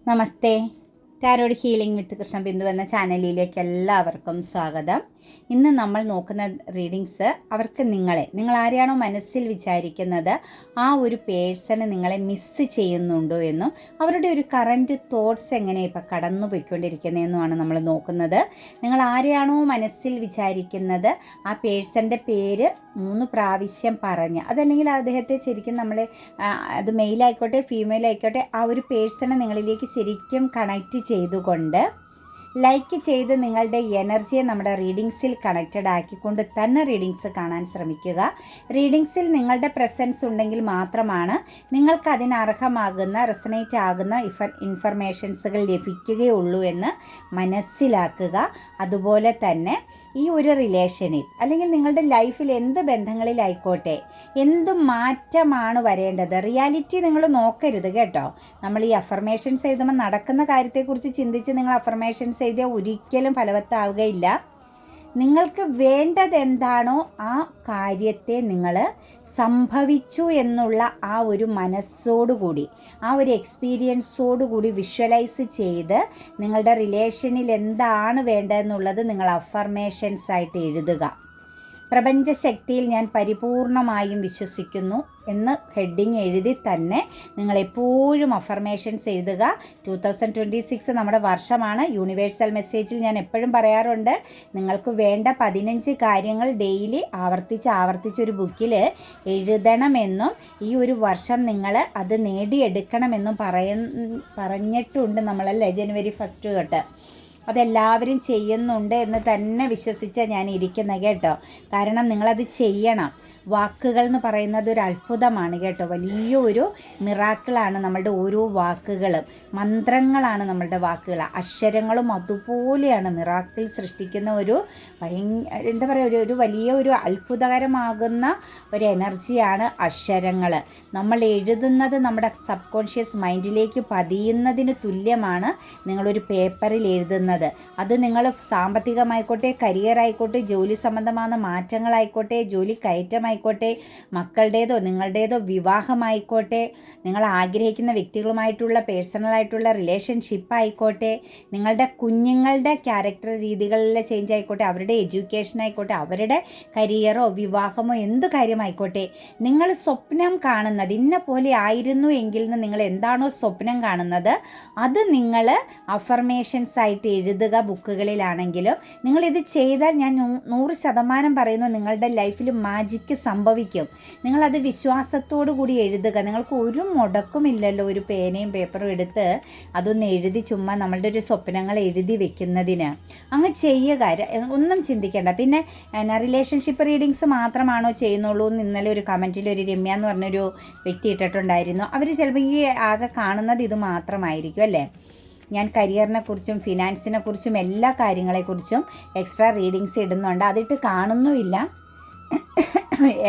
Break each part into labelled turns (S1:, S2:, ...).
S1: നമസ്തേ. Tarot healing വിത്ത് കൃഷ്ണബിന്ദു എന്ന ചാനലിലേക്ക് എല്ലാവർക്കും സ്വാഗതം. ഇന്ന് നമ്മൾ നോക്കുന്ന റീഡിങ്സ് അവർക്ക് നിങ്ങൾ ആരെയാണോ മനസ്സിൽ വിചാരിക്കുന്നത് ആ ഒരു പേഴ്സണ് നിങ്ങളെ മിസ്സ് ചെയ്യുന്നുണ്ടോ എന്നും അവരുടെ ഒരു കറൻറ്റ് തോട്ട്സ് എങ്ങനെ ഇപ്പം കടന്നു പോയിക്കൊണ്ടിരിക്കുന്നതെന്നുമാണ് നമ്മൾ നോക്കുന്നത്. നിങ്ങൾ ആരെയാണോ മനസ്സിൽ വിചാരിക്കുന്നത് ആ പേഴ്സൻ്റെ പേര് 3 പ്രാവശ്യം പറഞ്ഞ്, അതല്ലെങ്കിൽ അദ്ദേഹത്തെ ശരിക്കും നമ്മൾ അത് മെയിലായിക്കോട്ടെ ഫീമെയിൽ ആയിക്കോട്ടെ ആ ഒരു പേഴ്സണെ നിങ്ങളിലേക്ക് ശരിക്കും കണക്റ്റ് ചെയ്തുകൊണ്ട് ലൈക്ക് ചെയ്ത് നിങ്ങളുടെ എനർജിയെ നമ്മുടെ റീഡിങ്സിൽ കണക്റ്റഡ് ആക്കിക്കൊണ്ട് തന്നെ റീഡിങ്സ് കാണാൻ ശ്രമിക്കുക. റീഡിങ്സിൽ നിങ്ങളുടെ പ്രസൻസ് ഉണ്ടെങ്കിൽ മാത്രമാണ് നിങ്ങൾക്ക് അതിനർഹമാകുന്ന റെസനേറ്റ് ആകുന്ന ഇൻഫർമേഷൻസുകൾ ലഭിക്കുകയുള്ളൂ എന്ന് മനസ്സിലാക്കുക. അതുപോലെ തന്നെ ഈ ഒരു റിലേഷനിൽ അല്ലെങ്കിൽ നിങ്ങളുടെ ലൈഫിൽ എന്ത് ബന്ധങ്ങളിലായിക്കോട്ടെ എന്ത് മാറ്റമാണ് വരേണ്ടത്, റിയാലിറ്റി നിങ്ങൾ നോക്കരുത് കേട്ടോ. നമ്മൾ ഈ അഫർമേഷൻസ് എഴുതുമ്പോൾ നടക്കുന്ന കാര്യത്തെക്കുറിച്ച് ചിന്തിച്ച് നിങ്ങൾ അഫർമേഷൻസ് എഴുതിയാൽ ഒരിക്കലും ഫലവത്താവുകയില്ല. നിങ്ങൾക്ക് വേണ്ടത് എന്താണോ ആ കാര്യത്തെ നിങ്ങൾ സംഭവിച്ചു എന്നുള്ള ആ ഒരു മനസ്സോടുകൂടി ആ ഒരു എക്സ്പീരിയൻസോടുകൂടി വിഷ്വലൈസ് ചെയ്ത് നിങ്ങളുടെ റിലേഷനിൽ എന്താണ് വേണ്ടതെന്നുള്ളത് നിങ്ങൾ അഫർമേഷൻസ് ആയിട്ട് എഴുതുക. പ്രപഞ്ചശക്തിയിൽ ഞാൻ പരിപൂർണമായും വിശ്വസിക്കുന്നു എന്ന് ഹെഡിങ് എഴുതി തന്നെ നിങ്ങളെപ്പോഴും അഫർമേഷൻസ് എഴുതുക. 2026 നമ്മുടെ വർഷമാണ്. യൂണിവേഴ്സൽ മെസ്സേജിൽ ഞാൻ എപ്പോഴും പറയാറുണ്ട്, നിങ്ങൾക്ക് വേണ്ട 15 കാര്യങ്ങൾ ഡെയിലി ആവർത്തിച്ചൊരു ബുക്കിൽ എഴുതണമെന്നും ഈ ഒരു വർഷം നിങ്ങൾ അത് നേടിയെടുക്കണമെന്നും പറഞ്ഞിട്ടുണ്ട് നമ്മളല്ലേ ജനുവരി 1 തൊട്ട്. അതെല്ലാവരും ചെയ്യുന്നുണ്ട് എന്ന് തന്നെ വിശ്വസിച്ച് ഞാൻ ഇരിക്കുന്നത് കേട്ടോ. കാരണം നിങ്ങളത് ചെയ്യണം. വാക്കുകൾ എന്ന് പറയുന്നത് ഒരു അത്ഭുതമാണ് കേട്ടോ. വലിയൊരു മിറാക്കിളാണ് നമ്മളുടെ ഓരോ വാക്കുകളും. മന്ത്രങ്ങളാണ് നമ്മളുടെ വാക്കുകൾ. അക്ഷരങ്ങളും അതുപോലെയാണ് മിറാക്കിൾ സൃഷ്ടിക്കുന്ന ഒരു എന്താ പറയുക ഒരു വലിയ ഒരു അത്ഭുതകരമാകുന്ന ഒരു എനർജിയാണ് അക്ഷരങ്ങൾ. നമ്മൾ എഴുതുന്നത് നമ്മുടെ സബ് കോൺഷ്യസ് മൈൻഡിലേക്ക് പതിയുന്നതിന് തുല്യമാണ് നിങ്ങളൊരു പേപ്പറിൽ എഴുതുന്നത്. അത് നിങ്ങൾ സാമ്പത്തികമായിക്കോട്ടെ, കരിയർ ആയിക്കോട്ടെ, ജോലി സംബന്ധമായ മാറ്റങ്ങളായിക്കോട്ടെ, ജോലി കയറ്റമായിക്കോട്ടെ, മക്കളുടേതോ നിങ്ങളുടേതോ വിവാഹമായിക്കോട്ടെ, നിങ്ങൾ ആഗ്രഹിക്കുന്ന വ്യക്തികളുമായിട്ടുള്ള പേഴ്സണലായിട്ടുള്ള റിലേഷൻഷിപ്പ് ആയിക്കോട്ടെ, നിങ്ങളുടെ കുഞ്ഞുങ്ങളുടെ ക്യാരക്ടർ രീതികളിലെ ചേഞ്ച് ആയിക്കോട്ടെ, അവരുടെ എഡ്യൂക്കേഷൻ ആയിക്കോട്ടെ, അവരുടെ കരിയറോ വിവാഹമോ എന്തു കാര്യമായിക്കോട്ടെ, നിങ്ങൾ സ്വപ്നം കാണുന്നത് ഇന്ന പോലെ ആയിരുന്നു എങ്കിൽ നിങ്ങൾ എന്താണോ സ്വപ്നം കാണുന്നത് അത് നിങ്ങൾ അഫർമേഷൻസ് ആയിട്ട് എഴുതുക. ബുക്കുകളിലാണെങ്കിലും നിങ്ങളിത് ചെയ്താൽ ഞാൻ 100% പറയുന്നു, നിങ്ങളുടെ ലൈഫിൽ മാജിക്ക് സംഭവിക്കും. നിങ്ങളത് വിശ്വാസത്തോടു കൂടി എഴുതുക. നിങ്ങൾക്ക് ഒരു മുടക്കുമില്ലല്ലോ ഒരു പേനയും പേപ്പറും എടുത്ത് അതൊന്ന് എഴുതി ചുമ്മാ നമ്മളുടെ ഒരു സ്വപ്നങ്ങൾ എഴുതി വെക്കുന്നതിന്. അങ്ങ് ചെയ്യുക, ഒന്നും ചിന്തിക്കേണ്ട. പിന്നെ റിലേഷൻഷിപ്പ് റീഡിങ്സ് മാത്രമാണോ ചെയ്യുന്നുള്ളൂ എന്ന് ഇന്നലെ ഒരു കമൻറ്റിൽ ഒരു രമ്യ എന്ന് പറഞ്ഞൊരു വ്യക്തി ഇട്ടിട്ടുണ്ടായിരുന്നു. അവർ ചിലപ്പോൾ ഈ ആകെ കാണുന്നത് ഇത് മാത്രമായിരിക്കും അല്ലേ. ഞാൻ കരിയറിനെ കുറിച്ചും ഫിനാൻസിനെ കുറിച്ചും എല്ലാ കാര്യങ്ങളെക്കുറിച്ചും എക്സ്ട്രാ റീഡിങ്സ് ഇടുന്നുണ്ട്. അതിട്ട് കാണുന്നുമില്ല.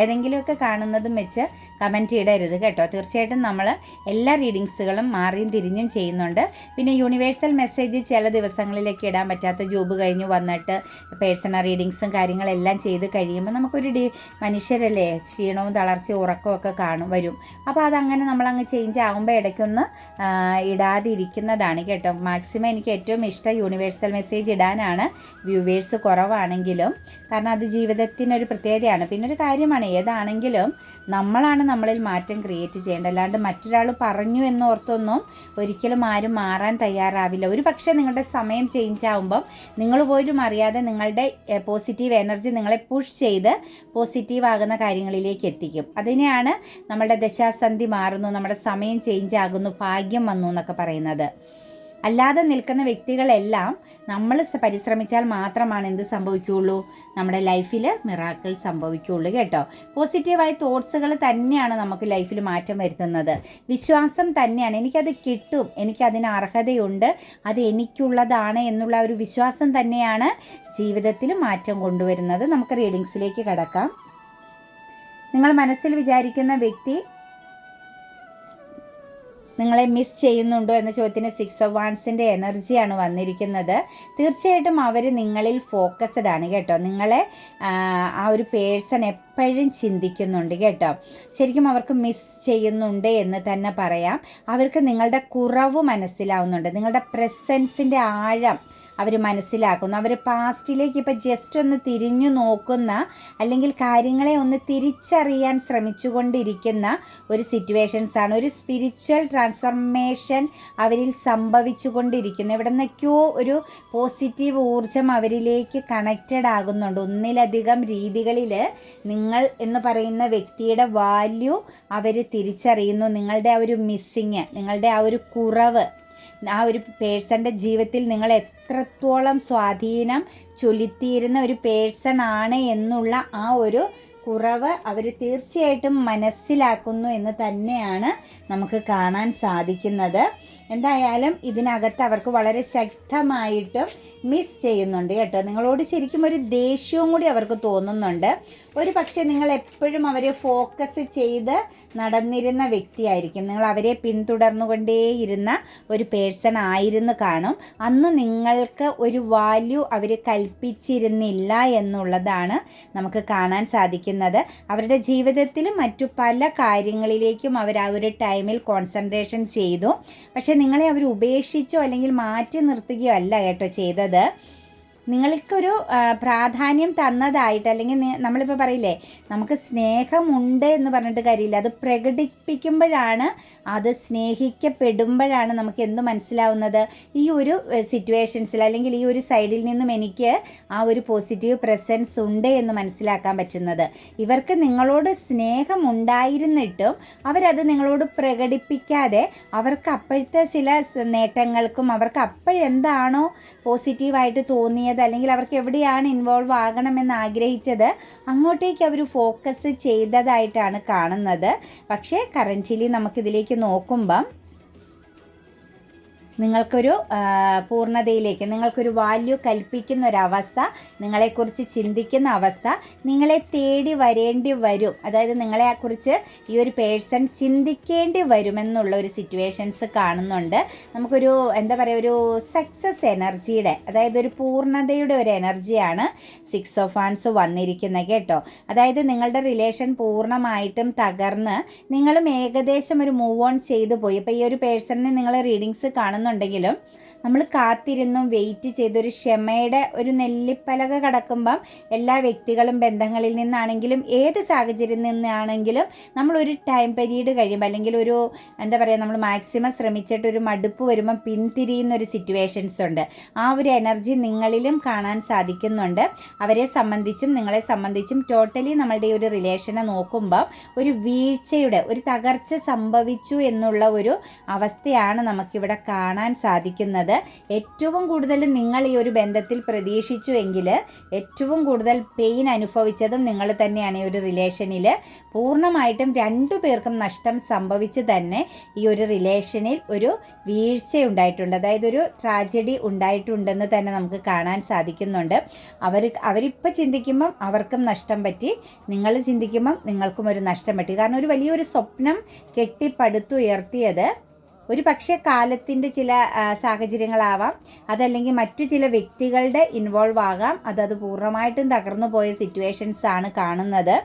S1: ഏതെങ്കിലുമൊക്കെ കാണുന്നതും വെച്ച് കമൻറ്റ് ഇടരുത് കേട്ടോ. തീർച്ചയായിട്ടും നമ്മൾ എല്ലാ റീഡിങ്സുകളും മാറിയും തിരിഞ്ഞും ചെയ്യുന്നുണ്ട്. പിന്നെ യൂണിവേഴ്സൽ മെസ്സേജ് ചില ദിവസങ്ങളിലേക്ക് ഇടാൻ പറ്റാത്ത ജോബ് കഴിഞ്ഞ് വന്നിട്ട് പേഴ്സണൽ റീഡിങ്സും കാര്യങ്ങളെല്ലാം ചെയ്ത് കഴിയുമ്പോൾ നമുക്കൊരു മനുഷ്യരല്ലേ, ക്ഷീണവും തളർച്ചയും ഉറക്കമൊക്കെ വരും. അപ്പോൾ അതങ്ങനെ നമ്മളങ്ങ് ചേഞ്ച് ആകുമ്പോൾ ഇടയ്ക്കൊന്ന് ഇടാതിരിക്കുന്നതാണ് കേട്ടോ. മാക്സിമം എനിക്ക് ഏറ്റവും ഇഷ്ടം യൂണിവേഴ്സൽ മെസ്സേജ് ഇടാനാണ്, വ്യൂവേഴ്സ് കുറവാണെങ്കിലും. കാരണം അത് ജീവിതത്തിനൊരു പ്രത്യേകതയാണ്. പിന്നെ ഒരു കാര്യമാണ്, ഏതാണെങ്കിലും നമ്മളാണ് നമ്മളിൽ മാറ്റം ക്രിയേറ്റ് ചെയ്യേണ്ടത്. അല്ലാണ്ട് മറ്റൊരാൾ പറഞ്ഞു എന്നോർത്തൊന്നും ഒരിക്കലും ആരും മാറാൻ തയ്യാറാവില്ല. ഒരു പക്ഷേ നിങ്ങളുടെ സമയം ചേഞ്ച് ആകുമ്പം നിങ്ങൾ പോലും അറിയാതെ നിങ്ങളുടെ പോസിറ്റീവ് എനർജി നിങ്ങളെ പുഷ് ചെയ്ത് പോസിറ്റീവ് ആകുന്ന കാര്യങ്ങളിലേക്ക് എത്തിക്കും. അതിനെയാണ് നമ്മുടെ ദശാസന്ധി മാറുന്നു, നമ്മുടെ സമയം ചേഞ്ച് ആകുന്നു, ഭാഗ്യം വന്നു എന്നൊക്കെ പറയുന്നത്. അല്ലാതെ നിൽക്കുന്ന വ്യക്തികളെല്ലാം നമ്മൾ പരിശ്രമിച്ചാൽ മാത്രമാണ് എന്ത് സംഭവിക്കുകയുള്ളൂ, നമ്മുടെ ലൈഫിൽ മിറാക്കിൾ സംഭവിക്കുകയുള്ളൂ കേട്ടോ. പോസിറ്റീവായ തോട്ട്സുകൾ തന്നെയാണ് നമുക്ക് ലൈഫിൽ മാറ്റം വരുത്തുന്നത്. വിശ്വാസം തന്നെയാണ്, എനിക്കത് കിട്ടും, എനിക്കതിന് അർഹതയുണ്ട്, അത് എനിക്കുള്ളതാണ് എന്നുള്ള ഒരു വിശ്വാസം തന്നെയാണ് ജീവിതത്തിൽ മാറ്റം കൊണ്ടുവരുന്നത്. നമുക്ക് റീഡിങ്സിലേക്ക് കടക്കാം. നിങ്ങൾ മനസ്സിൽ വിചാരിക്കുന്ന വ്യക്തി നിങ്ങളെ മിസ് ചെയ്യുന്നുണ്ടോ എന്ന ചോദ്യത്തിന് 6 ഓഫ് വാൻസിൻ്റെ എനർജിയാണ് വന്നിരിക്കുന്നത്. തീർച്ചയായിട്ടും അവർ നിങ്ങളിൽ ഫോക്കസ്ഡ് ആണ് കേട്ടോ. നിങ്ങളെ ആ ഒരു പേഴ്സൺ എപ്പോഴും ചിന്തിക്കുന്നുണ്ട് കേട്ടോ. ശരിക്കും അവർക്ക് മിസ് ചെയ്യുന്നുണ്ട് എന്ന് തന്നെ പറയാം. അവർക്ക് നിങ്ങളുടെ കുറവ് മനസ്സിലാവുന്നുണ്ട്, നിങ്ങളുടെ പ്രസൻസിൻ്റെ ആഴം അവർ മനസ്സിലാക്കുന്നു. അവർ പാസ്റ്റിലേക്ക് ഇപ്പോൾ ജസ്റ്റ് ഒന്ന് തിരിഞ്ഞു നോക്കുന്ന, അല്ലെങ്കിൽ കാര്യങ്ങളെ ഒന്ന് തിരിച്ചറിയാൻ ശ്രമിച്ചുകൊണ്ടിരിക്കുന്ന ഒരു സിറ്റുവേഷൻസാണ്. ഒരു സ്പിരിച്വൽ ട്രാൻസ്ഫർമേഷൻ അവരിൽ സംഭവിച്ചുകൊണ്ടിരിക്കുന്നു. എവിടെ നിന്നൊക്കെയോ ഒരു പോസിറ്റീവ് ഊർജം അവരിലേക്ക് കണക്റ്റഡ് ആകുന്നുണ്ട്. ഒന്നിലധികം രീതികളിൽ നിങ്ങൾ എന്ന് പറയുന്ന വ്യക്തിയുടെ വാല്യൂ അവർ തിരിച്ചറിയുന്നു. നിങ്ങളുടെ ആ ഒരു മിസ്സിങ്, നിങ്ങളുടെ ആ ഒരു കുറവ്, ആ ഒരു പേഴ്സൻ്റെ ജീവിതത്തിൽ നിങ്ങൾ എത്രത്തോളം സ്വാധീനം ചെലുത്തിയിരുന്ന ഒരു പേഴ്സൺ ആണ് എന്നുള്ള ആ ഒരു കുറവ് അവർ തീർച്ചയായിട്ടും മനസ്സിലാക്കുന്നു എന്ന് തന്നെയാണ് നമുക്ക് കാണാൻ സാധിക്കുന്നത്. എന്തായാലും ഇതിനകത്ത് അവർക്ക് വളരെ ശക്തമായിട്ടും മിസ് ചെയ്യുന്നുണ്ട് കേട്ടോ. നിങ്ങളോട് ശരിക്കും ഒരു ദേഷ്യവും കൂടി അവർക്ക് തോന്നുന്നുണ്ട്. ഒരു പക്ഷേ നിങ്ങൾ എപ്പോഴും അവരെ ഫോക്കസ് ചെയ്ത് നടന്നിരുന്ന വ്യക്തിയായിരിക്കും. നിങ്ങൾ അവരെ പിന്തുടർന്നുകൊണ്ടേയിരുന്ന ഒരു പേഴ്സൺ ആയിരുന്നു കാണും. അന്ന് നിങ്ങൾക്ക് ഒരു വാല്യൂ അവർ കൽപ്പിച്ചിരുന്നില്ല എന്നുള്ളതാണ് നമുക്ക് കാണാൻ സാധിക്കുന്നത്. അവരുടെ ജീവിതത്തിലും മറ്റു പല കാര്യങ്ങളിലേക്കും അവർ ആ ഒരു ടൈമിൽ കോൺസെൻട്രേഷൻ ചെയ്തു. പക്ഷേ നിങ്ങളെ അവർ ഉപേക്ഷിച്ചോ അല്ലെങ്കിൽ മാറ്റി നിർത്തുകയോ അല്ല കേട്ടോ ചെയ്തത്. നിങ്ങൾക്കൊരു പ്രാധാന്യം തന്നതായിട്ട്, അല്ലെങ്കിൽ നമ്മളിപ്പോൾ പറയില്ലേ, നമുക്ക് സ്നേഹമുണ്ട് എന്ന് പറഞ്ഞിട്ട് കാര്യമില്ല, അത് പ്രകടിപ്പിക്കുമ്പോഴാണ്, അത് സ്നേഹിക്കപ്പെടുമ്പോഴാണ് നമുക്ക് എന്ത് മനസ്സിലാവുന്നത്. ഈ ഒരു സിറ്റുവേഷൻസിൽ അല്ലെങ്കിൽ ഈ ഒരു സൈഡിൽ നിന്നും എനിക്ക് ആ ഒരു പോസിറ്റീവ് പ്രസൻസ് ഉണ്ട് എന്ന് മനസ്സിലാക്കാൻ പറ്റുന്നത്. ഇവർക്ക് നിങ്ങളോട് സ്നേഹമുണ്ടായിരുന്നിട്ടും അവരത് നിങ്ങളോട് പ്രകടിപ്പിക്കാതെ അവർക്ക് അപ്പോഴത്തെ ചില നേട്ടങ്ങൾക്കും അവർക്ക് അപ്പോഴെന്താണോ പോസിറ്റീവായിട്ട് തോന്നിയത്, അല്ലെങ്കിൽ അവർക്ക് എവിടെയാണ് ഇൻവോൾവ് ആകണമെന്ന് ആഗ്രഹിച്ചത് അങ്ങോട്ടേക്ക് അവർ ഫോക്കസ് ചെയ്തതായിട്ടാണ് കാണുന്നത്. പക്ഷേ കറൻറ്റ്ലി നമുക്കിതിലേക്ക് നോക്കുമ്പം നിങ്ങൾക്കൊരു പൂർണ്ണതയിലേക്ക്, നിങ്ങൾക്കൊരു വാല്യൂ കൽപ്പിക്കുന്ന ഒരവസ്ഥ, നിങ്ങളെക്കുറിച്ച് ചിന്തിക്കുന്ന അവസ്ഥ നിങ്ങളെ തേടി വരേണ്ടി വരും. അതായത് നിങ്ങളെക്കുറിച്ച് ഈ ഒരു പേഴ്സൺ ചിന്തിക്കേണ്ടി വരുമെന്നുള്ള ഒരു സിറ്റുവേഷൻസ് കാണുന്നുണ്ട്. നമുക്കൊരു എന്താ പറയുക, ഒരു സക്സസ് എനർജിയുടെ, അതായത് ഒരു പൂർണ്ണതയുടെ ഒരു എനർജിയാണ് 6 ഓഫ് വാൻസ് വന്നിരിക്കുന്നത് കേട്ടോ. അതായത് നിങ്ങളുടെ റിലേഷൻ പൂർണ്ണമായിട്ടും തകർന്ന് നിങ്ങളും ഏകദേശം ഒരു മൂവ് ഓൺ ചെയ്തു പോയി. ഇപ്പോൾ ഈ ഒരു പേഴ്സണിന് നിങ്ങൾ റീഡിങ്സ് കാണുന്നുണ്ടെങ്കിലും നമ്മൾ കാത്തിരുന്നും വെയിറ്റ് ചെയ്തൊരു ക്ഷമയുടെ ഒരു നെല്ലിപ്പലക കടക്കുമ്പം എല്ലാ വ്യക്തികളും ബന്ധങ്ങളിൽ നിന്നാണെങ്കിലും ഏത് സാഹചര്യത്തിൽ നിന്നാണെങ്കിലും നമ്മളൊരു ടൈം പീരീഡ് കഴിയുമ്പോൾ, അല്ലെങ്കിൽ ഒരു എന്താ പറയുക, നമ്മൾ മാക്സിമം ശ്രമിച്ചിട്ട് ഒരു മടുപ്പ് വരുമ്പം പിന്തിരിയുന്ന ഒരു സിറ്റുവേഷൻസ് ഉണ്ട്. ആ ഒരു എനർജി നിങ്ങളിലും കാണാൻ സാധിക്കുന്നുണ്ട്. അവരെ സംബന്ധിച്ചും നിങ്ങളെ സംബന്ധിച്ചും ടോട്ടലി നമ്മളുടെ ഒരു റിലേഷനെ നോക്കുമ്പോൾ ഒരു വീഴ്ചയുടെ, ഒരു തകർച്ച സംഭവിച്ചു എന്നുള്ള ഒരു അവസ്ഥയാണ് നമുക്കിവിടെ കാണാൻ സാധിക്കുന്നത്. ഏറ്റവും കൂടുതൽ നിങ്ങൾ ഈ ഒരു ബന്ധത്തിൽ പ്രതീക്ഷിച്ചുവെങ്കിൽ ഏറ്റവും കൂടുതൽ പെയിൻ അനുഭവിച്ചതും നിങ്ങൾ തന്നെയാണ്. ഈ ഒരു റിലേഷനിൽ പൂർണ്ണമായിട്ടും രണ്ടു പേർക്കും നഷ്ടം സംഭവിച്ച് തന്നെ ഈ ഒരു റിലേഷനിൽ ഒരു വീഴ്ച ഉണ്ടായിട്ടുണ്ട്, അതായത് ഒരു ട്രാജഡി ഉണ്ടായിട്ടുണ്ടെന്ന് തന്നെ നമുക്ക് കാണാൻ സാധിക്കുന്നുണ്ട്. അവരിപ്പോൾ ചിന്തിക്കുമ്പം അവർക്കും നഷ്ടം പറ്റി, നിങ്ങൾ ചിന്തിക്കുമ്പം നിങ്ങൾക്കും ഒരു നഷ്ടം പറ്റി. കാരണം ഒരു വലിയൊരു സ്വപ്നം കെട്ടിപ്പടുത്തുയർത്തിയത് ഒരു പക്ഷേ കാലത്തിൻ്റെ ചില സാഹചര്യങ്ങളാവാം, അതല്ലെങ്കിൽ മറ്റു ചില വ്യക്തികളുടെ ഇൻവോൾവ് ആകാം, അത് പൂർണ്ണമായിട്ടും തകർന്നു പോയ സിറ്റുവേഷൻസാണ് കാണുന്നത്.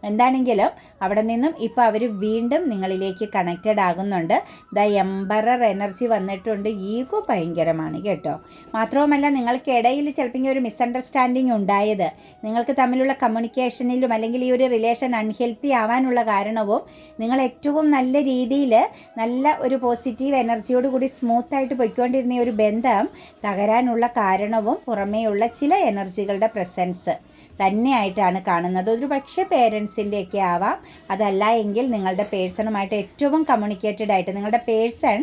S1: എന്താണെങ്കിലും അവിടെ നിന്നും ഇപ്പോൾ അവർ വീണ്ടും നിങ്ങളിലേക്ക് കണക്റ്റഡ് ആകുന്നുണ്ട്. ദ എംബറർ എനർജി വന്നിട്ടുണ്ട്. ഈഗോ ഭയങ്കരമാണ് കേട്ടോ. മാത്രവുമല്ല നിങ്ങൾക്കിടയിൽ ചിലപ്പോൾ ഒരു മിസ്അണ്ടർസ്റ്റാൻഡിങ് ഉണ്ടായത് നിങ്ങൾക്ക് തമ്മിലുള്ള കമ്മ്യൂണിക്കേഷനിലും അല്ലെങ്കിൽ ഈ ഒരു റിലേഷൻ അൺഹെൽത്തി ആവാനുള്ള കാരണവും നിങ്ങൾ ഏറ്റവും നല്ല രീതിയിൽ നല്ല ഒരു പോസിറ്റീവ് എനർജിയോട് കൂടി സ്മൂത്തായിട്ട് പോയിക്കൊണ്ടിരുന്ന ഒരു ബന്ധം തകരാനുള്ള കാരണവും പുറമേയുള്ള ചില എനർജികളുടെ പ്രസൻസ് തന്നെയായിട്ടാണ് കാണുന്നത്. ഒരു പക്ഷേ പേരൻസിൻ്റെയൊക്കെ ആവാം, അതല്ല എങ്കിൽ നിങ്ങളുടെ പേഴ്സണുമായിട്ട് ഏറ്റവും കമ്മ്യൂണിക്കേറ്റഡ് ആയിട്ട് നിങ്ങളുടെ പേഴ്സൺ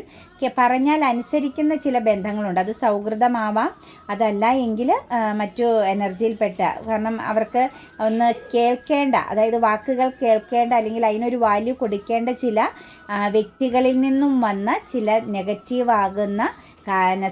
S1: പറഞ്ഞാൽ അനുസരിക്കുന്ന ചില ബന്ധങ്ങളുണ്ട്. അത് സൗഹൃദമാവാം, അതല്ല എങ്കിൽ മറ്റു എനർജിയിൽപ്പെട്ട, കാരണം അവർക്ക് ഒന്ന് കേൾക്കേണ്ട, അതായത് വാക്കുകൾ കേൾക്കേണ്ട അല്ലെങ്കിൽ അതിനൊരു വാല്യൂ കൊടുക്കേണ്ട ചില വ്യക്തികളിൽ നിന്നും വന്ന ചില നെഗറ്റീവ് ആകുന്ന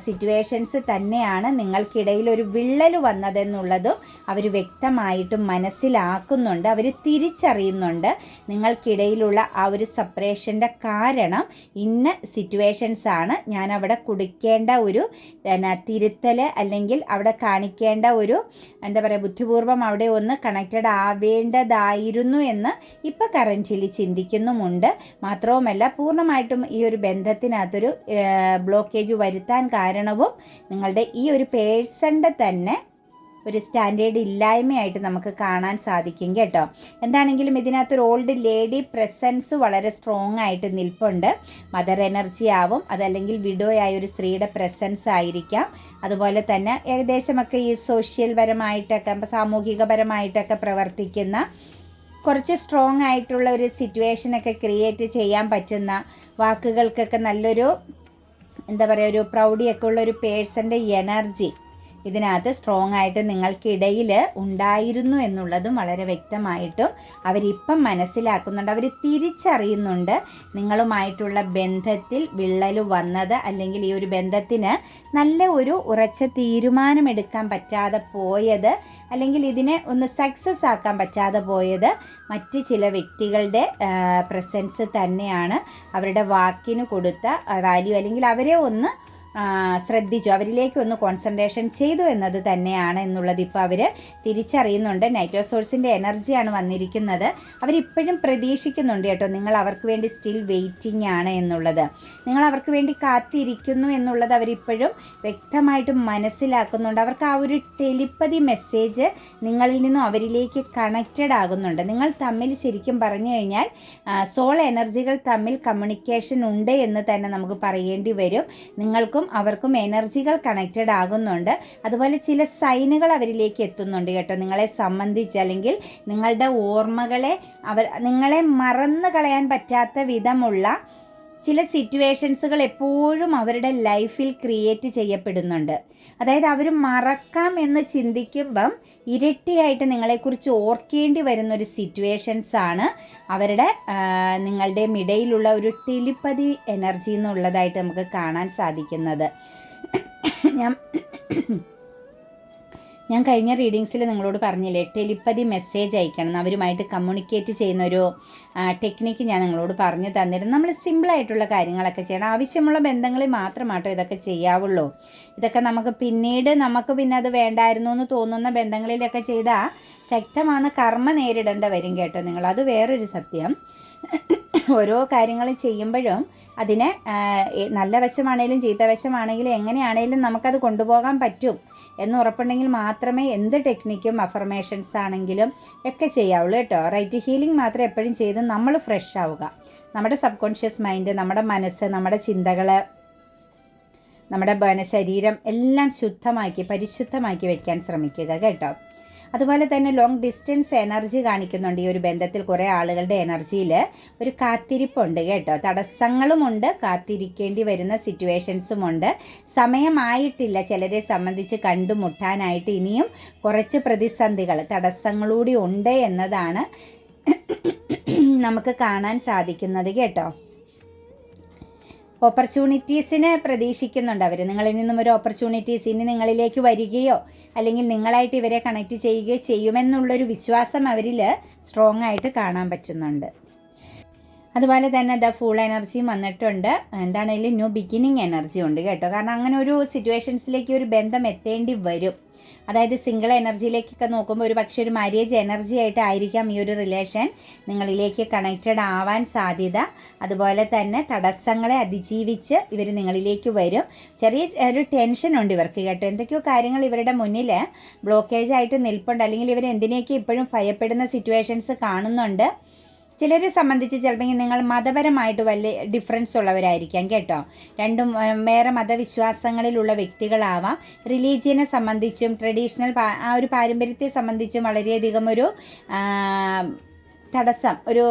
S1: സിറ്റുവേഷൻസ് തന്നെയാണ് നിങ്ങൾക്കിടയിൽ ഒരു വിള്ളൽ വന്നതെന്നുള്ളതും അവർ വ്യക്തമായിട്ടും മനസ്സിലാക്കുന്നുണ്ട്. അവർ തിരിച്ചറിയുന്നുണ്ട് നിങ്ങൾക്കിടയിലുള്ള ആ ഒരു സെപ്പറേഷൻ്റെ കാരണം ഇന്ന സിറ്റുവേഷൻസാണ്. ഞാൻ അവിടെ കൊടുക്കേണ്ട ഒരു തിരുത്തൽ അല്ലെങ്കിൽ അവിടെ കാണിക്കേണ്ട ഒരു ബുദ്ധിപൂർവ്വം അവിടെ ഒന്ന് കണക്റ്റഡ് ആവേണ്ടതായിരുന്നു എന്ന് ഇപ്പോൾ കറൻറ്റ്ലി ചിന്തിക്കുന്നുമുണ്ട്. മാത്രവുമല്ല പൂർണ്ണമായിട്ടും ഈ ഒരു ബന്ധത്തിനകത്തൊരു ബ്ലോക്കേജ് വരുത്താൻ കാരണവും നിങ്ങളുടെ ഈ ഒരു പേഴ്സൻ്റെ തന്നെ ഒരു സ്റ്റാൻഡേർഡ് ഇല്ലായ്മയായിട്ട് നമുക്ക് കാണാൻ സാധിക്കും കേട്ടോ. എന്താണെങ്കിലും ഇതിനകത്തൊരു ഓൾഡ് ലേഡി പ്രസൻസ് വളരെ സ്ട്രോങ് ആയിട്ട് നിൽപ്പുണ്ട്. മദർ എനർജി ആവും, അതല്ലെങ്കിൽ വിഡോയായ ഒരു സ്ത്രീയുടെ പ്രസൻസ് ആയിരിക്കാം. അതുപോലെ തന്നെ ഏകദേശമൊക്കെ ഈ സോഷ്യൽ പരമായിട്ടൊക്കെ സാമൂഹികപരമായിട്ടൊക്കെ പ്രവർത്തിക്കുന്ന കുറച്ച് സ്ട്രോങ് ആയിട്ടുള്ള ഒരു സിറ്റുവേഷനൊക്കെ ക്രിയേറ്റ് ചെയ്യാൻ പറ്റുന്ന വാക്കുകൾക്കൊക്കെ നല്ലൊരു ഒരു പ്രൗഢിയൊക്കെ ഉള്ള ഒരു പേഴ്സൻ്റെ എനർജി ഇതിനകത്ത് സ്ട്രോങ് ആയിട്ട് നിങ്ങൾക്കിടയിൽ ഉണ്ടായിരുന്നു എന്നുള്ളതും വളരെ വ്യക്തമായിട്ടും അവരിപ്പം മനസ്സിലാക്കുന്നുണ്ട്. അവർ തിരിച്ചറിയുന്നുണ്ട് നിങ്ങളുമായിട്ടുള്ള ബന്ധത്തിൽ വിള്ളൽ വന്നത്, അല്ലെങ്കിൽ ഈ ഒരു ബന്ധത്തിന് നല്ല ഒരു ഉറച്ച തീരുമാനമെടുക്കാൻ പറ്റാതെ പോയത്, അല്ലെങ്കിൽ ഇതിനെ ഒന്ന് സക്സസ് ആക്കാൻ പറ്റാതെ പോയത് മറ്റ് ചില വ്യക്തികളുടെ പ്രസൻസ് തന്നെയാണ്. അവരുടെ വാക്കിന് കൊടുത്ത വാല്യൂ, അല്ലെങ്കിൽ അവരെ ഒന്ന് ശ്രദ്ധിച്ചു, അവരിലേക്ക് ഒന്ന് കോൺസെൻട്രേഷൻ ചെയ്തു എന്നത് തന്നെയാണ് എന്നുള്ളത് ഇപ്പോൾ അവർ തിരിച്ചറിയുന്നുണ്ട്. നൈറ്റ് ഓഫ് സോഴ്സിൻ്റെ എനർജിയാണ് വന്നിരിക്കുന്നത്. അവരിപ്പോഴും പ്രതീക്ഷിക്കുന്നുണ്ട് കേട്ടോ, നിങ്ങൾ അവർക്ക് വേണ്ടി സ്റ്റിൽ വെയിറ്റിംഗ് ആണ് എന്നുള്ളത്. നിങ്ങൾ അവർക്ക് വേണ്ടി കാത്തിരിക്കുന്നു എന്നുള്ളത് അവരിപ്പോഴും വ്യക്തമായിട്ടും മനസ്സിലാക്കുന്നുണ്ട്. അവർക്ക് ആ ഒരു ടെലിപ്പതി മെസ്സേജ് നിങ്ങളിൽ നിന്നും അവരിലേക്ക് കണക്റ്റഡ് ആകുന്നുണ്ട്. നിങ്ങൾ തമ്മിൽ ശരിക്കും പറഞ്ഞു കഴിഞ്ഞാൽ സോൾ എനർജികൾ തമ്മിൽ കമ്മ്യൂണിക്കേഷൻ ഉണ്ട് എന്ന് തന്നെ നമുക്ക് പറയേണ്ടി വരും. നിങ്ങൾക്കും അവർക്കും എനർജികൾ കണക്റ്റഡ് ആകുന്നുണ്ട്. അതുപോലെ ചില സൈനുകൾ അവരിലേക്ക് എത്തുന്നുണ്ട് കേട്ടോ, നിങ്ങളെ സംബന്ധിച്ച്, അല്ലെങ്കിൽ നിങ്ങളുടെ ഓർമ്മകളെ നിങ്ങളെ മറന്നു കളയാൻ പറ്റാത്ത വിധമുള്ള ചില സിറ്റുവേഷൻസുകൾ എപ്പോഴും അവരുടെ ലൈഫിൽ ക്രിയേറ്റ് ചെയ്യപ്പെടുന്നുണ്ട്. അതായത് അവർ മറക്കാം എന്ന് ചിന്തിക്കുമ്പം ഇരട്ടിയായിട്ട് നിങ്ങളെക്കുറിച്ച് ഓർക്കേണ്ടി വരുന്നൊരു സിറ്റുവേഷൻസാണ് അവരുടെ നിങ്ങളുടെ ഇടയിലുള്ള ഒരു ടെലിപ്പതി എനർജി എന്നുള്ളതായിട്ട് നമുക്ക് കാണാൻ സാധിക്കുന്നത്. ഞാൻ കഴിഞ്ഞ റീഡിങ്സിൽ നിങ്ങളോട് പറഞ്ഞില്ലേ, ടെലിപ്പതി മെസ്സേജ് അയക്കണം, അവരുമായിട്ട് കമ്മ്യൂണിക്കേറ്റ് ചെയ്യുന്നൊരു ടെക്നിക്ക് ഞാൻ നിങ്ങളോട് പറഞ്ഞു തന്നിരുന്നു. നമ്മൾ സിമ്പിളായിട്ടുള്ള കാര്യങ്ങളൊക്കെ ചെയ്യണം. ആവശ്യമുള്ള ബന്ധങ്ങളിൽ മാത്രമാട്ടോ ഇതൊക്കെ ചെയ്യാവുള്ളൂ. ഇതൊക്കെ നമുക്ക് പിന്നെ അത് വേണ്ടായിരുന്നു എന്ന് തോന്നുന്ന ബന്ധങ്ങളിലൊക്കെ ചെയ്താൽ ശക്തമാണ് കർമ്മ നേരിടേണ്ട വരും കേട്ടോ നിങ്ങൾ. അത് വേറൊരു സത്യം. ഓരോ കാര്യങ്ങളും ചെയ്യുമ്പോഴും അതിനെ നല്ല വശമാണെങ്കിലും ചീത്ത വശമാണെങ്കിലും എങ്ങനെയാണെങ്കിലും നമുക്കത് കൊണ്ടുപോകാൻ പറ്റും എന്ന് ഉറപ്പുണ്ടെങ്കിൽ മാത്രമേ എന്ത് ടെക്നിക്കും അഫർമേഷൻസ് ആണെങ്കിലും ഒക്കെ ചെയ്യാവുള്ളൂ കേട്ടോ. റൈറ്റ് ഹീലിംഗ് മാത്രം എപ്പോഴും ചെയ്ത് നമ്മൾ ഫ്രഷ് ആവുക. നമ്മുടെ സബ് കോൺഷ്യസ് മൈൻഡ്, നമ്മുടെ മനസ്സ്, നമ്മുടെ ചിന്തകൾ, നമ്മുടെ ശരീരം എല്ലാം പരിശുദ്ധമാക്കി വയ്ക്കാൻ ശ്രമിക്കുക കേട്ടോ. അതുപോലെ തന്നെ ലോങ് ഡിസ്റ്റൻസ് എനർജി കാണിക്കുന്നുണ്ട് ഈ ഒരു ബന്ധത്തിൽ. കുറേ ആളുകളുടെ എനർജിയിൽ ഒരു കാത്തിരിപ്പുണ്ട് കേട്ടോ. തടസ്സങ്ങളുമുണ്ട്, കാത്തിരിക്കേണ്ടി വരുന്ന സിറ്റുവേഷൻസുമുണ്ട്. സമയമായിട്ടില്ല ചിലരെ സംബന്ധിച്ച് കണ്ടുമുട്ടാനായിട്ട്. ഇനിയും കുറച്ച് പ്രതിസന്ധികൾ, തടസ്സങ്ങളൂടി ഉണ്ട് എന്നതാണ് നമുക്ക് കാണാൻ സാധിക്കുന്നത് കേട്ടോ. ഓപ്പർച്യൂണിറ്റീസിനെ പ്രതീക്ഷിക്കുന്നുണ്ട് അവർ. നിങ്ങളിൽ നിന്നും ഒരു ഓപ്പർച്യൂണിറ്റീസ് ഇനി നിങ്ങളിലേക്ക് വരികയോ അല്ലെങ്കിൽ നിങ്ങളായിട്ട് ഇവരെ കണക്റ്റ് ചെയ്യുകയോ ചെയ്യുമെന്നുള്ളൊരു വിശ്വാസം അവരിൽ സ്ട്രോങ് ആയിട്ട് കാണാൻ പറ്റുന്നുണ്ട്. അതുപോലെ തന്നെ ഫുൾ എനർജിയും വന്നിട്ടുണ്ട്. എന്താണെങ്കിലും ന്യൂ ബിഗിനിങ് എനർജി ഉണ്ട് കേട്ടോ. കാരണം അങ്ങനെ ഒരു സിറ്റുവേഷൻസിലേക്ക് ഒരു ബന്ധം എത്തേണ്ടി വരും. അതായത് സിംഗിൾ എനർജിയിലേക്കൊക്കെ നോക്കുമ്പോൾ ഒരു പക്ഷേ ഒരു മാരേജ് എനർജി ആയിട്ടായിരിക്കാം ഈ ഒരു റിലേഷൻ നിങ്ങളിലേക്ക് കണക്റ്റഡ് ആവാൻ സാധ്യത. അതുപോലെ തന്നെ തടസ്സങ്ങളെ അതിജീവിച്ച് ഇവർ നിങ്ങളിലേക്ക് വരും. ചെറിയ ഒരു ടെൻഷനുണ്ട് ഇവർക്ക് കേട്ടോ. എന്തൊക്കെയോ കാര്യങ്ങൾ ഇവരുടെ മുന്നിൽ ബ്ലോക്കേജ് ആയിട്ട് നിൽപ്പുണ്ട്, അല്ലെങ്കിൽ ഇവർ എന്തിനേക്ക് ഇപ്പോഴും ഭയപ്പെടുന്ന സിറ്റുവേഷൻസ് കാണുന്നുണ്ട്. ചിലരെ സംബന്ധിച്ച് ചിലപ്പോൾ നിങ്ങൾ മതപരമായിട്ട് വലിയ ഡിഫറൻസ് ഉള്ളവരായിരിക്കാം കേട്ടോ. രണ്ടും വേറെ മതവിശ്വാസങ്ങളിലുള്ള വ്യക്തികളാവാം. റിലീജിയനെ സംബന്ധിച്ചും ട്രഡീഷണൽ ആ ഒരു പാരമ്പര്യത്തെ സംബന്ധിച്ചും വളരെയധികം ഒരു തടസ്സം, ഒരു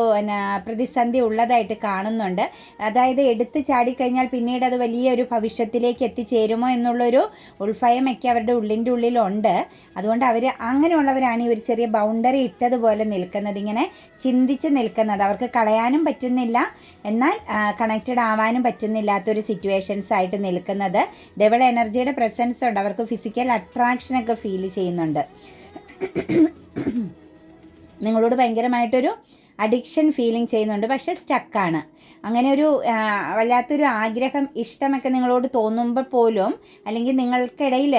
S1: പ്രതിസന്ധി ഉള്ളതായിട്ട് കാണുന്നുണ്ട്. അതായത് എടുത്ത് ചാടിക്കഴിഞ്ഞാൽ പിന്നീട് അത് വലിയൊരു ഭവിഷ്യത്തിലേക്ക് എത്തിച്ചേരുമോ എന്നുള്ളൊരു ഉൾഭയമൊക്കെ അവരുടെ ഉള്ളിലുണ്ട്. അതുകൊണ്ട് അവർ അങ്ങനെയുള്ളവരാണ് ഈ ഒരു ചെറിയ ബൗണ്ടറി ഇട്ടതുപോലെ നിൽക്കുന്നത്, ഇങ്ങനെ ചിന്തിച്ച് നിൽക്കുന്നത്. അവർക്ക് കളയാനും പറ്റുന്നില്ല, എന്നാൽ കണക്റ്റഡ് ആവാനും പറ്റുന്നില്ലാത്തൊരു സിറ്റുവേഷൻസ് ആയിട്ട് നിൽക്കുന്നത്. ഡബിൾ എനർജിയുടെ പ്രസൻസ് ഉണ്ട്. അവർക്ക് ഫിസിക്കൽ അട്രാക്ഷനൊക്കെ ഫീൽ ചെയ്യുന്നുണ്ട്. നിങ്ങളോട് ഭയങ്കരമായിട്ടൊരു അഡിക്ഷൻ ഫീലിംഗ് ചെയ്യുന്നുണ്ട്, പക്ഷേ സ്റ്റക്കാണ്. അങ്ങനെ ഒരു വല്ലാത്തൊരു ആഗ്രഹം, ഇഷ്ടമൊക്കെ നിങ്ങളോട് തോന്നുമ്പോൾ പോലും, അല്ലെങ്കിൽ നിങ്ങൾക്കിടയിൽ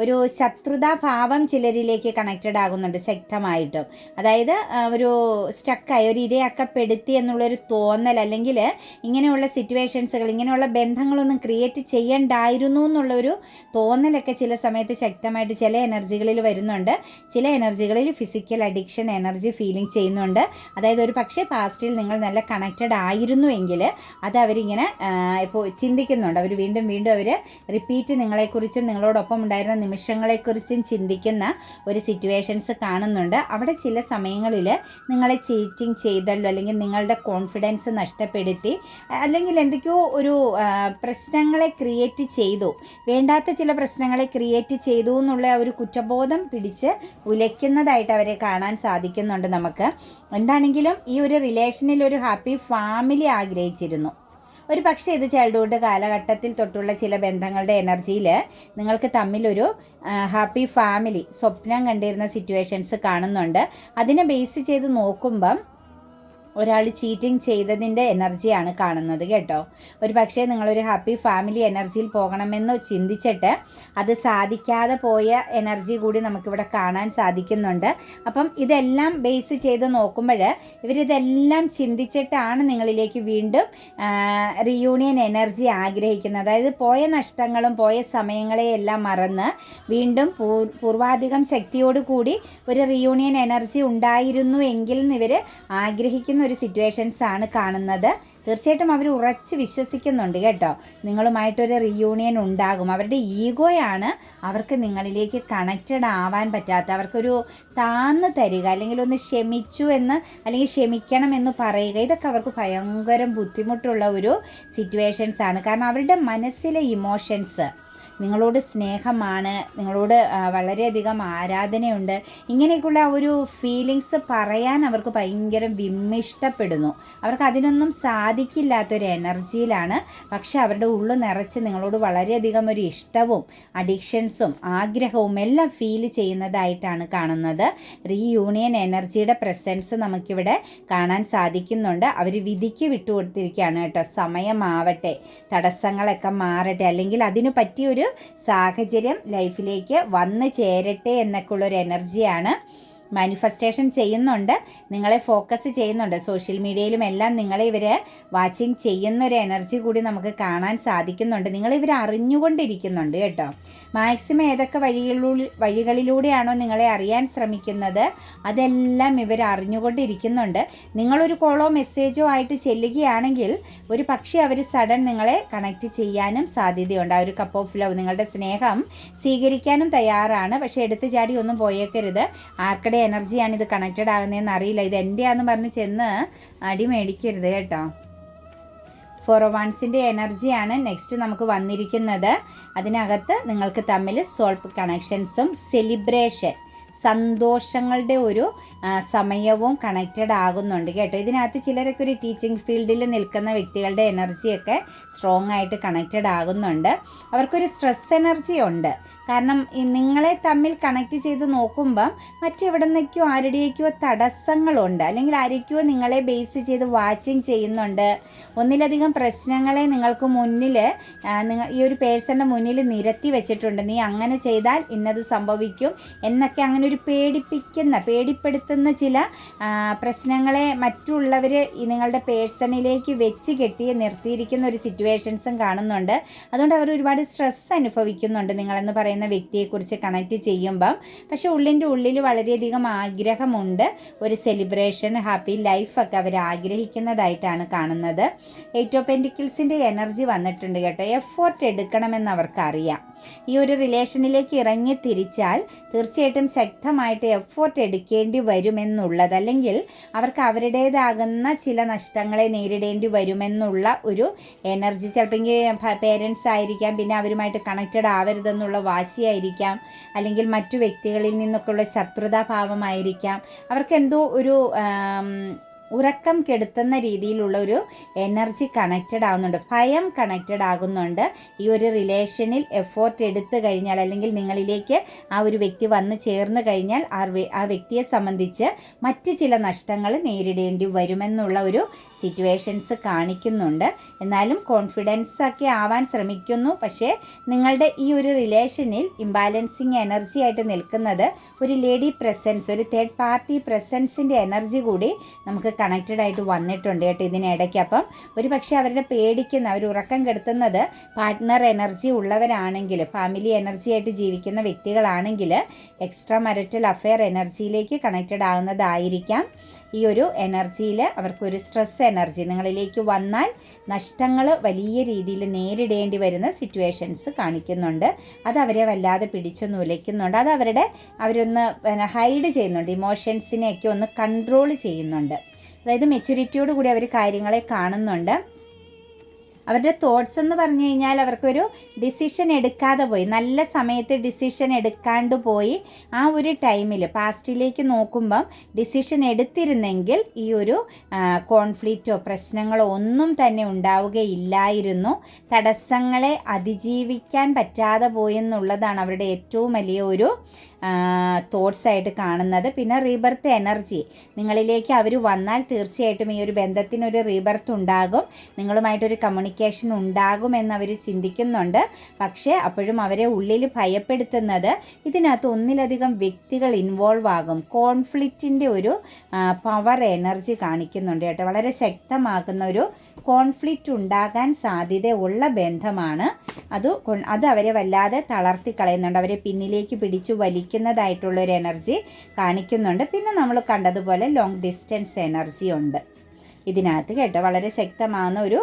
S1: ഒരു ശത്രുതാഭാവം ചിലരിലേക്ക് കണക്റ്റഡ് ആകുന്നുണ്ട് ശക്തമായിട്ടും. അതായത് ഒരു സ്റ്റക്കായി, ഒരു ഇരയാക്കപ്പെടുത്തി എന്നുള്ളൊരു തോന്നൽ, അല്ലെങ്കിൽ ഇങ്ങനെയുള്ള സിറ്റുവേഷൻസുകൾ, ഇങ്ങനെയുള്ള ബന്ധങ്ങളൊന്നും ക്രിയേറ്റ് ചെയ്യണ്ടായിരുന്നു എന്നുള്ളൊരു തോന്നലൊക്കെ ചില സമയത്ത് ശക്തമായിട്ട് ചില എനർജികളിൽ വരുന്നുണ്ട്. ചില എനർജികളിൽ ഫിസിക്കൽ അഡിക്ഷൻ എനർജി ഫീലിംഗ് ചെയ്യുന്നുണ്ട്. അതായത് ഒരു പക്ഷേ പാസ്റ്റിൽ നിങ്ങൾ നല്ല കണക്റ്റഡ് ആയിരുന്നുവെങ്കിൽ അത് അവരിങ്ങനെ ഇപ്പോൾ ചിന്തിക്കുന്നുണ്ട്. അവർ വീണ്ടും അവർ റിപ്പീറ്റ് നിങ്ങളെക്കുറിച്ചും നിങ്ങളോടൊപ്പം ഉണ്ടായിരുന്ന നിമിഷങ്ങളെക്കുറിച്ചും ചിന്തിക്കുന്ന ഒരു സിറ്റുവേഷൻസ് കാണുന്നുണ്ട്. അവിടെ ചില സമയങ്ങളിൽ നിങ്ങളെ ചീറ്റിംഗ് ചെയ്തല്ലോ, അല്ലെങ്കിൽ നിങ്ങളുടെ കോൺഫിഡൻസ് നഷ്ടപ്പെടുത്തി, അല്ലെങ്കിൽ എന്തൊക്കെയോ ഒരു പ്രശ്നങ്ങളെ ക്രിയേറ്റ് ചെയ്തു, വേണ്ടാത്ത ചില പ്രശ്നങ്ങളെ ക്രിയേറ്റ് ചെയ്തു എന്നുള്ള ഒരു കുറ്റബോധം പിടിച്ച് ഉലയ്ക്കുന്നതായിട്ട് അവരെ കാണാൻ സാധിക്കുന്നുണ്ട് നമുക്ക്. എന്താണെങ്കിലും ഈ ഒരു റിലേഷനിൽ ഒരു ഹാപ്പി ഫാമിലി ആഗ്രഹിച്ചിരുന്നു. ഒരു പക്ഷേ ഇത് ചൈൽഡ്ഹുഡ് കാലഘട്ടത്തിൽ തൊട്ടുള്ള ചില ബന്ധങ്ങളുടെ എനർജിയിൽ നിങ്ങൾക്ക് തമ്മിലൊരു ഹാപ്പി ഫാമിലി സ്വപ്നം കണ്ടിരുന്ന സിറ്റുവേഷൻസ് കാണുന്നുണ്ട്. അതിനെ ബേസ് ചെയ്ത് നോക്കുമ്പം ഒരാൾ ചീറ്റിംഗ് ചെയ്തതിൻ്റെ എനർജിയാണ് കാണുന്നത് കേട്ടോ. ഒരു പക്ഷേ നിങ്ങളൊരു ഹാപ്പി ഫാമിലി എനർജിയിൽ പോകണമെന്ന് ചിന്തിച്ചിട്ട് അത് സാധിക്കാതെ പോയ എനർജി കൂടി നമുക്കിവിടെ കാണാൻ സാധിക്കുന്നുണ്ട്. അപ്പം ഇതെല്ലാം ബേസ് ചെയ്ത് നോക്കുമ്പോൾ ഇവരിതെല്ലാം ചിന്തിച്ചിട്ടാണ് നിങ്ങളിലേക്ക് വീണ്ടും റിയൂണിയൻ എനർജി ആഗ്രഹിക്കുന്നത്. അതായത് പോയ നഷ്ടങ്ങളും പോയ സമയങ്ങളെയെല്ലാം മറന്ന് വീണ്ടും പൂർവാധികം ശക്തിയോടുകൂടി ഒരു റിയൂണിയൻ എനർജി ഉണ്ടായിരുന്നു എങ്കിൽ ഇവർ ആഗ്രഹിക്കുന്ന ഒരു സിറ്റുവേഷൻസ് ആണ് കാണുന്നത്. തീർച്ചയായിട്ടും അവർ ഉറച്ച് വിശ്വസിക്കുന്നുണ്ട് കേട്ടോ, നിങ്ങളുമായിട്ടൊരു റിയൂണിയൻ ഉണ്ടാകും. അവരുടെ ഈഗോയാണ് അവർക്ക് നിങ്ങളിലേക്ക് കണക്റ്റഡ് ആവാൻ പറ്റാത്ത, അവർക്കൊരു താന്ന് തരിക, അല്ലെങ്കിൽ ഒന്ന് ക്ഷമിച്ചു എന്ന്, അല്ലെങ്കിൽ ക്ഷമിക്കണം എന്ന് പറയുക, ഇതൊക്കെ അവർക്ക് ഭയങ്കര ബുദ്ധിമുട്ടുള്ള ഒരു സിറ്റുവേഷൻസ് ആണ്. കാരണം അവരുടെ മനസ്സിലെ ഇമോഷൻസ്, നിങ്ങളോട് സ്നേഹമാണ്, നിങ്ങളോട് വളരെയധികം ആരാധനയുണ്ട്, ഇങ്ങനെയൊക്കെയുള്ള ഒരു ഫീലിങ്സ് പറയാൻ അവർക്ക് ഭയങ്കര വിമ്മിഷ്ടപ്പെടുന്നു. അവർക്ക് അതിനൊന്നും സാധിക്കില്ലാത്തൊരു എനർജിയിലാണ്. പക്ഷെ അവരുടെ ഉള്ളു നിറച്ച് നിങ്ങളോട് വളരെയധികം ഒരു ഇഷ്ടവും അഡിക്ഷൻസും ആഗ്രഹവും എല്ലാം ഫീൽ ചെയ്യുന്നതായിട്ടാണ് കാണുന്നത്. റീയൂണിയൻ എനർജിയുടെ പ്രസൻസ് നമുക്കിവിടെ കാണാൻ സാധിക്കുന്നുണ്ട്. അവർ വിധിക്ക് വിട്ടുകൊടുത്തിരിക്കുകയാണ് കേട്ടോ. സമയമാവട്ടെ, തടസ്സങ്ങളൊക്കെ മാറട്ടെ, അല്ലെങ്കിൽ അതിനു പറ്റിയൊരു സാഹചര്യം ലൈഫിലേക്ക് വന്നു ചേരട്ടെ എന്നൊക്കെയുള്ളൊരു എനർജിയാണ്. മാനിഫെസ്റ്റേഷൻ ചെയ്യുന്നുണ്ട്, നിങ്ങളെ ഫോക്കസ് ചെയ്യുന്നുണ്ട്. സോഷ്യൽ മീഡിയയിലും എല്ലാം നിങ്ങളെ ഇവർ വാച്ചിങ് ചെയ്യുന്നൊരു എനർജി കൂടി നമുക്ക് കാണാൻ സാധിക്കുന്നുണ്ട്. നിങ്ങളിവർ അറിഞ്ഞുകൊണ്ടിരിക്കുന്നുണ്ട് കേട്ടോ. മാക്സിമം ഏതൊക്കെ വഴികളിലൂടെയാണോ നിങ്ങളെ അറിയാൻ ശ്രമിക്കുന്നത് അതെല്ലാം ഇവർ അറിഞ്ഞുകൊണ്ടിരിക്കുന്നുണ്ട്. നിങ്ങളൊരു കോളോ മെസ്സേജോ ആയിട്ട് ചെല്ലുകയാണെങ്കിൽ ഒരു പക്ഷേ അവർ സഡൻ നിങ്ങളെ കണക്റ്റ് ചെയ്യാനും സാധ്യതയുണ്ട്. ആ ഒരു കപ്പ് ഓഫ് ലവ്, നിങ്ങളുടെ സ്നേഹം സ്വീകരിക്കാനും തയ്യാറാണ്. പക്ഷേ എടുത്തു ചാടി ഒന്നും പോയേക്കരുത്. ആർക്കടെ എനർജിയാണ് ഇത് കണക്റ്റഡ് ആകുന്നതെന്ന് അറിയില്ല, ഇത് എൻ്റെയാണെന്ന് പറഞ്ഞ് ചെന്ന് അടി മേടിക്കരുത് കേട്ടോ. 4 of Wands എനർജിയാണ് നെക്സ്റ്റ് നമുക്ക് വന്നിരിക്കുന്നത്. അതിനകത്ത് നിങ്ങൾക്ക് തമ്മിൽ സോൾ കണക്ഷൻസും സെലിബ്രേഷൻ, സന്തോഷങ്ങളുടെ ഒരു സമയവും കണക്റ്റഡ് ആകുന്നുണ്ട് കേട്ടോ. ഇതിനകത്ത് ചിലരൊക്കെ ഒരു ടീച്ചിങ് ഫീൽഡിൽ നിൽക്കുന്ന വ്യക്തികളുടെ എനർജിയൊക്കെ സ്ട്രോങ് ആയിട്ട് കണക്റ്റഡ് ആകുന്നുണ്ട്. അവർക്കൊരു സ്ട്രെസ് എനർജി ഉണ്ട്. കാരണം നിങ്ങളെ തമ്മിൽ കണക്റ്റ് ചെയ്ത് നോക്കുമ്പം മറ്റെവിടെ നിന്നൊക്കെയോ ആരുടെയൊക്കെയോ തടസ്സങ്ങളുണ്ട്, അല്ലെങ്കിൽ ആരൊക്കെയോ നിങ്ങളെ ബേസ് ചെയ്ത് വാച്ചിങ് ചെയ്യുന്നുണ്ട്. ഒന്നിലധികം പ്രശ്നങ്ങളെ നിങ്ങൾക്ക് മുന്നിൽ ഈ ഒരു പേഴ്സൻ്റെ മുന്നിൽ നിരത്തി വെച്ചിട്ടുണ്ട്. നീ അങ്ങനെ ചെയ്താൽ ഇന്നത് സംഭവിക്കും എന്നൊക്കെ, അങ്ങനെ ഒരു പേടിപ്പെടുത്തുന്ന ചില പ്രശ്നങ്ങളെ മറ്റുള്ളവർ നിങ്ങളുടെ പേഴ്സണിലേക്ക് വെച്ച് കെട്ടി നിർത്തിയിരിക്കുന്ന ഒരു സിറ്റുവേഷൻസും കാണുന്നുണ്ട്. അതുകൊണ്ട് അവർ ഒരുപാട് സ്ട്രെസ് അനുഭവിക്കുന്നുണ്ട് നിങ്ങളെന്ന് പറയുന്ന വ്യക്തിയെക്കുറിച്ച് കണക്റ്റ് ചെയ്യുമ്പം. പക്ഷേ ഉള്ളിൻ്റെ ഉള്ളിൽ വളരെയധികം ആഗ്രഹമുണ്ട്. ഒരു സെലിബ്രേഷൻ, ഹാപ്പി ലൈഫൊക്കെ അവർ ആഗ്രഹിക്കുന്നതായിട്ടാണ് കാണുന്നത്. 8 of Pentacles എനർജി വന്നിട്ടുണ്ട് കേട്ടോ. എഫോർട്ട് എടുക്കണമെന്ന് അവർക്കറിയാം. ഈ ഒരു റിലേഷനിലേക്ക് ഇറങ്ങി തിരിച്ചാൽ തീർച്ചയായിട്ടും ശക്തമായിട്ട് എഫോർട്ട് എടുക്കേണ്ടി വരുമെന്നുള്ളത്, അല്ലെങ്കിൽ അവർക്ക് അവരുടേതാകുന്ന ചില നഷ്ടങ്ങളെ നേരിടേണ്ടി വരുമെന്നുള്ള ഒരു എനർജി. ചിലപ്പോൾ പേരൻസ് ആയിരിക്കാം, പിന്നെ അവരുമായിട്ട് കണക്റ്റഡ് ആവരുതെന്നുള്ള വാശിയായിരിക്കാം, അല്ലെങ്കിൽ മറ്റു വ്യക്തികളിൽ നിന്നൊക്കെയുള്ള ശത്രുതാഭാവമായിരിക്കാം. അവർക്ക് എന്തോ ഒരു ഉറക്കം കെടുത്തുന്ന രീതിയിലുള്ള ഒരു എനർജി കണക്റ്റഡ് ആവുന്നുണ്ട്, ഭയം കണക്റ്റഡ് ആകുന്നുണ്ട്. ഈ ഒരു റിലേഷനിൽ എഫോർട്ട് എടുത്തു കഴിഞ്ഞാൽ, അല്ലെങ്കിൽ നിങ്ങളിലേക്ക് ആ ഒരു വ്യക്തി വന്ന് ചേർന്ന് കഴിഞ്ഞാൽ ആ വ്യക്തിയെ സംബന്ധിച്ച് മറ്റ് ചില നഷ്ടങ്ങൾ നേരിടേണ്ടി വരുമെന്നുള്ള ഒരു സിറ്റുവേഷൻസ് കാണിക്കുന്നുണ്ട്. എന്നാലും കോൺഫിഡൻസ് ഒക്കെ ആവാൻ ശ്രമിക്കുന്നു. പക്ഷേ നിങ്ങളുടെ ഈ ഒരു റിലേഷനിൽ ഇംബാലൻസിങ് എനർജി ആയിട്ട് നിൽക്കുന്നത് ഒരു ലേഡി പ്രസൻസ്, ഒരു തേർഡ് പാർട്ടി പ്രസൻസിൻ്റെ എനർജി കൂടി നമുക്ക് കണക്റ്റഡ് ആയിട്ട് വന്നിട്ടുണ്ട് കേട്ടോ ഇതിനിടയ്ക്ക്. അപ്പം ഒരു പക്ഷേ അവരുടെ അവർ ഉറക്കം കെടുത്തുന്നത് പാർട്ട്ണർ എനർജി ഉള്ളവരാണെങ്കിൽ, ഫാമിലി എനർജി ആയിട്ട് ജീവിക്കുന്ന വ്യക്തികളാണെങ്കിൽ എക്സ്ട്രാ മാരിറ്റൽ അഫെയർ എനർജിയിലേക്ക് കണക്റ്റഡ് ആകുന്നതായിരിക്കാം. ഈ ഒരു എനർജിയിൽ അവർക്കൊരു സ്ട്രെസ് എനർജി നിങ്ങളിലേക്ക് വന്നാൽ നഷ്ടങ്ങൾ വലിയ രീതിയിൽ നേരിടേണ്ടി വരുന്ന സിറ്റുവേഷൻസ് കാണിക്കുന്നുണ്ട്. അത് അവരെ വല്ലാതെ പിടിച്ചൊന്ന് ഉലയ്ക്കുന്നുണ്ട്. അത് അവരൊന്ന് ഹൈഡ് ചെയ്യുന്നുണ്ട്, ഇമോഷൻസിനെയൊക്കെ ഒന്ന് കൺട്രോൾ ചെയ്യുന്നുണ്ട്. അതായത് മെച്യൂരിറ്റിയോട് കൂടി അവർ കാര്യങ്ങളെ കാണുന്നുണ്ട്. അവരുടെ തോട്ട്സ് എന്ന് പറഞ്ഞു കഴിഞ്ഞാൽ അവർക്കൊരു ഡിസിഷൻ എടുക്കാതെ പോയി, നല്ല സമയത്ത് ഡിസിഷൻ എടുക്കാണ്ട് പോയി. ആ ഒരു ടൈമിൽ പാസ്റ്റിലേക്ക് നോക്കുമ്പം ഡിസിഷൻ എടുത്തിരുന്നെങ്കിൽ ഈ ഒരു കോൺഫ്ലിക്റ്റോ പ്രശ്നങ്ങളോ ഒന്നും തന്നെ ഉണ്ടാവുകയില്ലായിരുന്നു. തടസ്സങ്ങളെ അതിജീവിക്കാൻ പറ്റാതെ പോയെന്നുള്ളതാണ് അവരുടെ ഏറ്റവും വലിയ ഒരു തോട്ട്സ് ആയിട്ട് കാണുന്നത്. പിന്നെ റീബർത്ത് എനർജി നിങ്ങളിലേക്ക് അവർ വന്നാൽ തീർച്ചയായിട്ടും ഈ ഒരു ബന്ധത്തിനൊരു റീബർത്ത് ഉണ്ടാകും, നിങ്ങളുമായിട്ടൊരു കമ്മ്യൂണിക്കേഷൻ ഉണ്ടാകുമെന്ന് അവർ ചിന്തിക്കുന്നുണ്ട്. പക്ഷേ അപ്പോഴും അവരെ ഉള്ളിൽ ഭയപ്പെടുത്തുന്നത് ഇതിനകത്ത് ഒന്നിലധികം വ്യക്തികൾ ഇൻവോൾവ് ആകും. കോൺഫ്ലിക്റ്റിൻ്റെ ഒരു പവർ എനർജി കാണിക്കുന്നുണ്ട് കേട്ടോ. വളരെ ശക്തമാകുന്ന ഒരു കോൺഫ്ലിക്റ്റ് ഉണ്ടാകാൻ സാധ്യതയുള്ള ബന്ധമാണ്. അത് അവരെ വല്ലാതെ തളർത്തി കളയുന്നുണ്ട്, അവരെ പിന്നിലേക്ക് പിടിച്ചു വലിക്കുന്നതായിട്ടുള്ളൊരു എനർജി കാണിക്കുന്നുണ്ട്. പിന്നെ നമ്മൾ കണ്ടതുപോലെ ലോങ് ഡിസ്റ്റൻസ് എനർജി ഉണ്ട് ഇതിനകത്ത് കേട്ടോ. വളരെ ശക്തമാകുന്ന ഒരു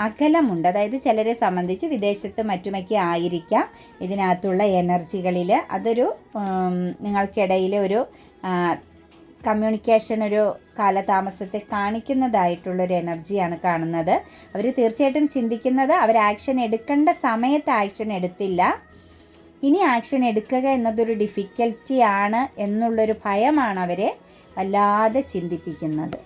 S1: അകലമുണ്ട്. അതായത് ചിലരെ സംബന്ധിച്ച് വിദേശത്ത് മറ്റുമൊക്കെ ആയിരിക്കാം ഇതിനകത്തുള്ള എനർജികളിൽ. അതൊരു നിങ്ങൾക്കിടയിൽ ഒരു കമ്മ്യൂണിക്കേഷൻ ഒരു കാലതാമസത്തെ കാണിക്കുന്നതായിട്ടുള്ളൊരു എനർജിയാണ് കാണുന്നത്. അവർ തീർച്ചയായിട്ടും ചിന്തിക്കുന്നത് അവർ ആക്ഷൻ എടുക്കേണ്ട സമയത്ത് ആക്ഷൻ എടുത്തില്ല, ഇനി ആക്ഷൻ എടുക്കുക എന്നതൊരു ഡിഫിക്കൽറ്റിയാണ് എന്നുള്ളൊരു ഭയമാണ് അവരെ വല്ലാതെ ചിന്തിപ്പിക്കുന്നത്.